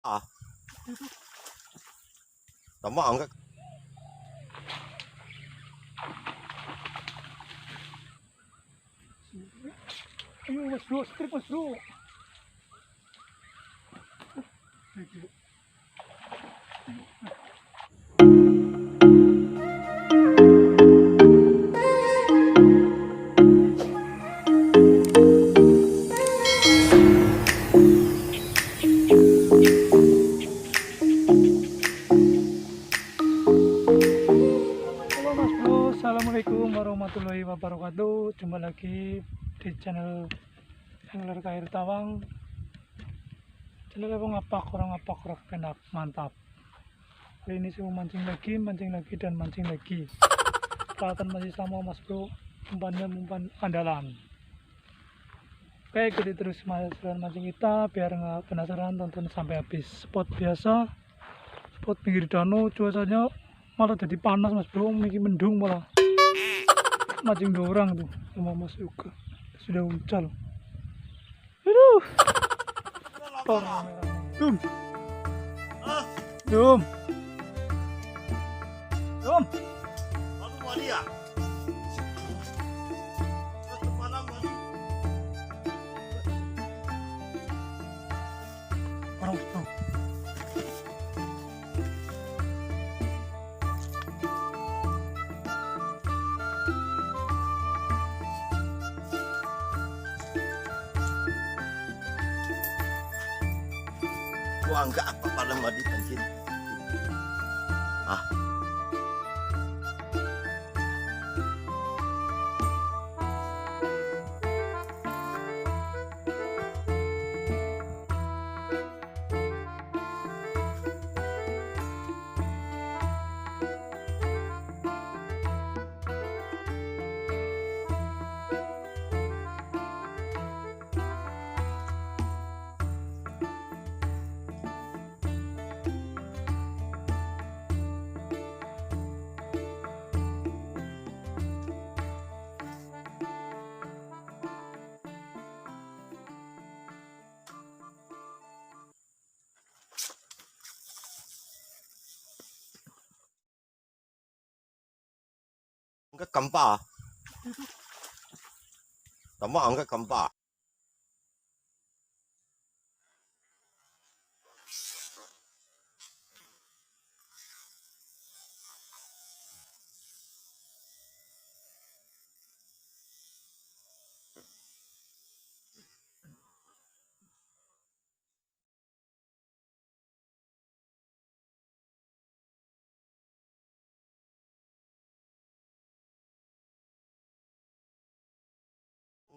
Ah, tama enggak? Ayo mas bro, strip mas bro. Halo mas bro, Assalamualaikum warahmatullahi wabarakatuh. Jumpa lagi di channel KR Tawang. Channel apa ngapak orang penak mantap. Hari ini saya mancing lagi dan mancing lagi. Peralatan masih sama mas bro, umpannya umpan andalan. Oke, ikuti terus keseruan mancing kita biar nggak penasaran, tonton sampai habis. Spot biasa, spot pinggir danau, cuacanya malah jadi panas mas bro, ini mendung malah. Mancing 2 orang tuh sama mas juga sudah uncal. Aduh, dum. Lalu mali ya? Mana mali? Orang bro. Gua enggak apa pada madi anjir. Ah. Enggak kampa. Tama enggak kampa.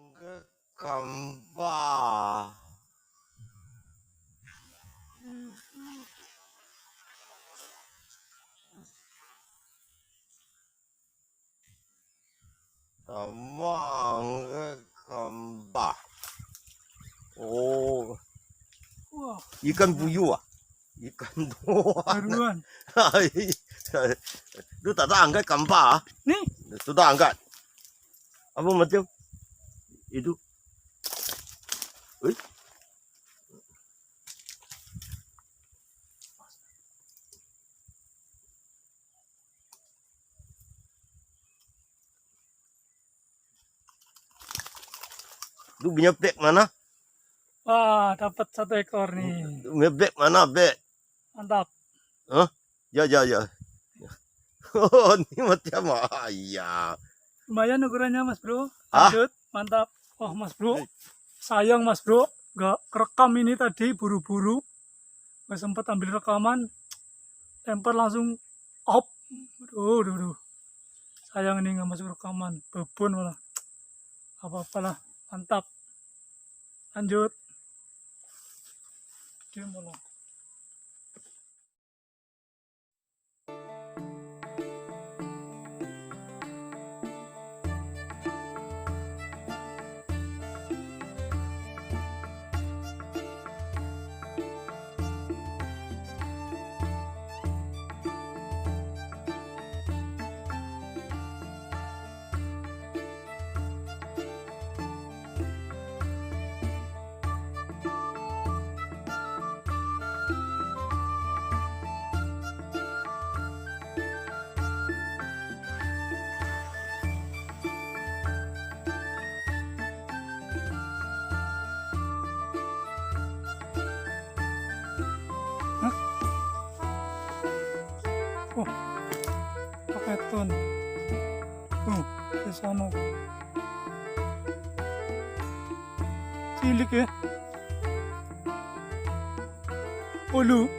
Enggak kampa. Tama enggak kampa. Oh, Wah, ikan puyuh ah. Ikan doang. baruan. Lu tak angkat kampa. Nih, Sudah angkat. Apa macam itu? Lu punya beg mana? wah dapat 1 ekor nih. Lu punya beg mana beg? Mantap. Hah? Ya. Oh, ini macam ya. Lumayan ukurannya mas bro. Ah? Lanjut, mantap. Oh mas bro, sayang mas bro, nggak kerekam ini tadi, buru-buru nggak sempat ambil rekaman, lempar langsung op. Aduh. Sayang ini nggak masuk rekaman, bebon malah. Apa-apalah, mantap. Lanjut. Dia malah. Ton. Di sana. Silik ya. Ulu.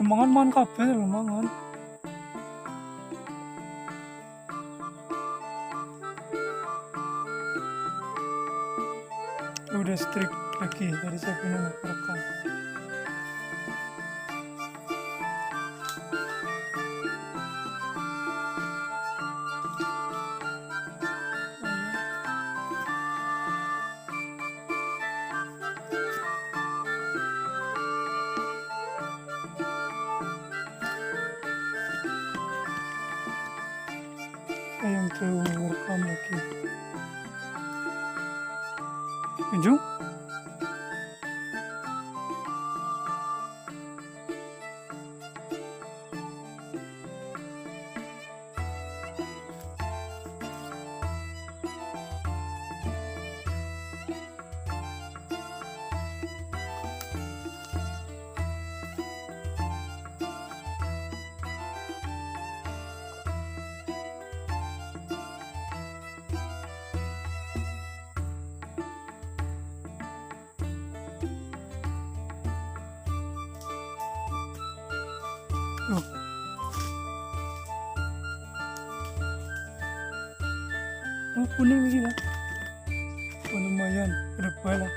Mangan kabeh lho mangan. Udah strip lagi dari saya punya rekam. Yang terekam lagi. Ujung? Oh, kuning lagi lah. Oh, lumayan, udah lah.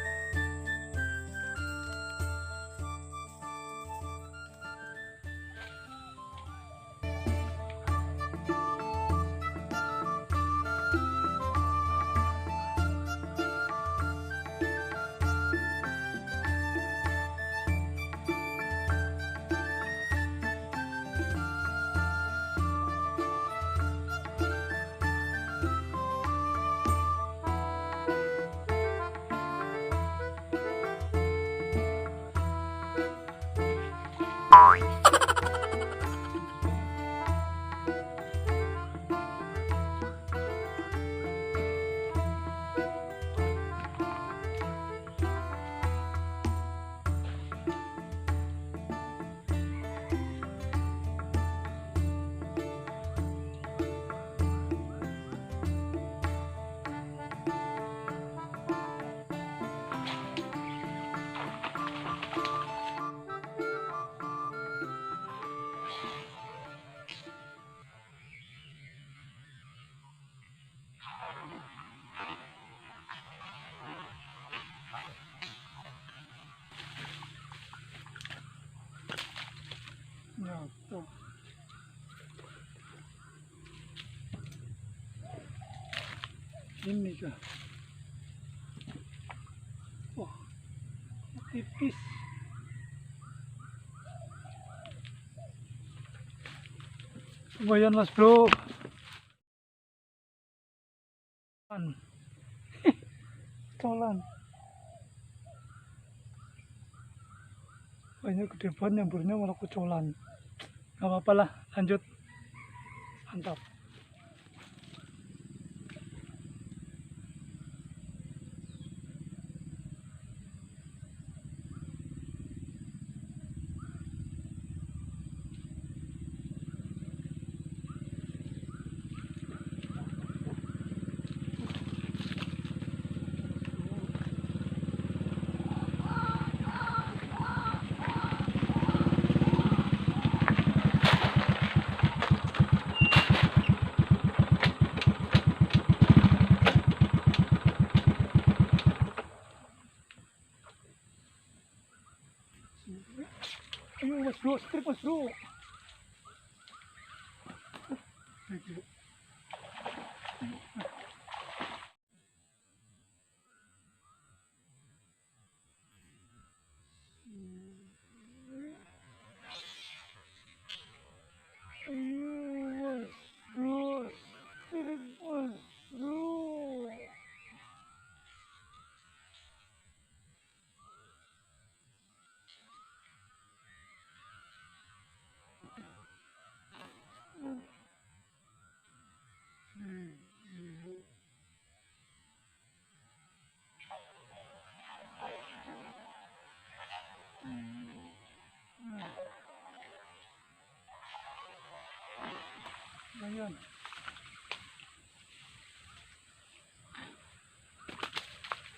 Nyata. Ini kah? Wah, tipis. Lumayan mas bro. Colan. Banyak gede banget nyamburnya malah kecolan. Gak apa-apa lah, lanjut. Mantap. Ayo mas bro, strip mas bro.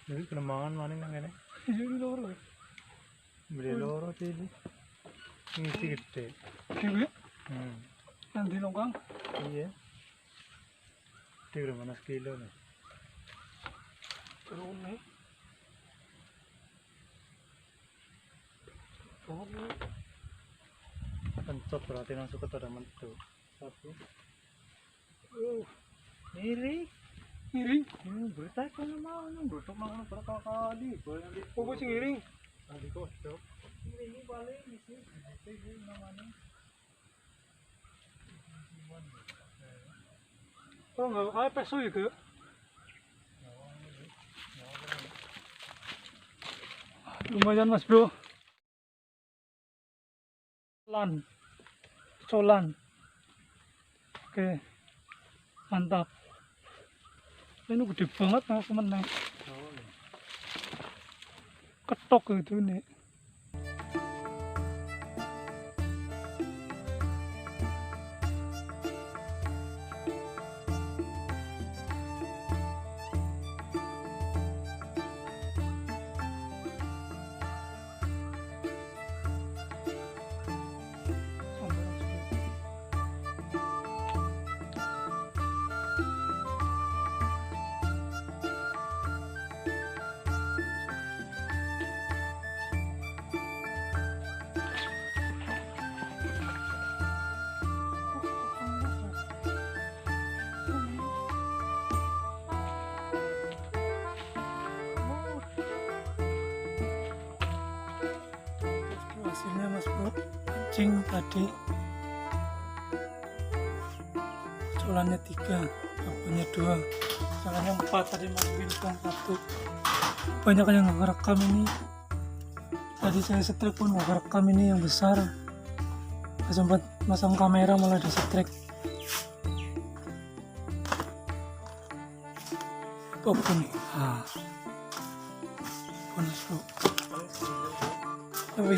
Jadi kelemahan maning nang kene. Jadi loro. Beli loro tadi. Ngisi gede. Dewe Hmm. nanti nongkang. Iya. Dia udah mana sekilo nih. Terus nih. Oh, Pencot berarti langsung ke tada mentu. Satu. miring. Berita kan mau bertuk mau berapa kali. Oh, kucing miring. Kali kocok. Ini balik isi. Ini namanya. Oh, nggak ada peso ya, Kak? Lumayan, Mas Bro. Colan. Oke. Mantap. Ini gede banget mas temen nih. Ketok gitu nih. Hasilnya mas bro, mancing tadi colannya 3, apanya 2, caranya 4, tadi masukin 1. Banyak yang nggak rekam ini, tadi saya setrek pun nggak rekam ini yang besar. Saya sempat masang kamera malah di setrek. Open nih, bonus bro. Tapi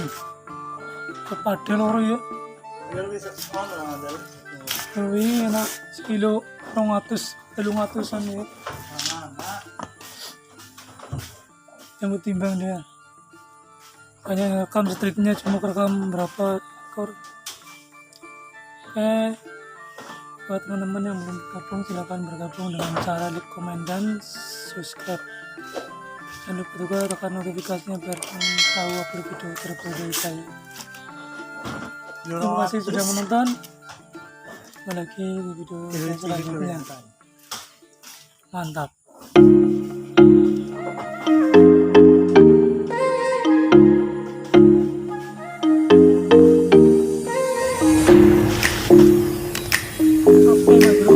kepada loro ya. Biar bisa mana ada. Tapi enak sekilo 200-300an ya. Yang timbang dia. Hanya rekam setriknya cuma rekam berapa ekor. Buat teman-teman yang belum bergabung silahkan bergabung dengan cara like, komen, dan subscribe. Jangan lupa juga tekan notifikasinya biar kalian tahu upload video terbaru dari saya. Terima kasih sudah menonton. Kembali lagi di video selanjutnya. Mantap. Oke mas bro,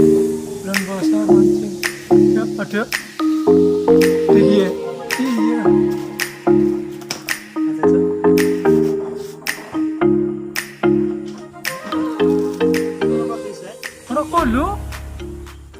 bulan puasa mancing. Ya ada. Iya. Iya. Rokok lu?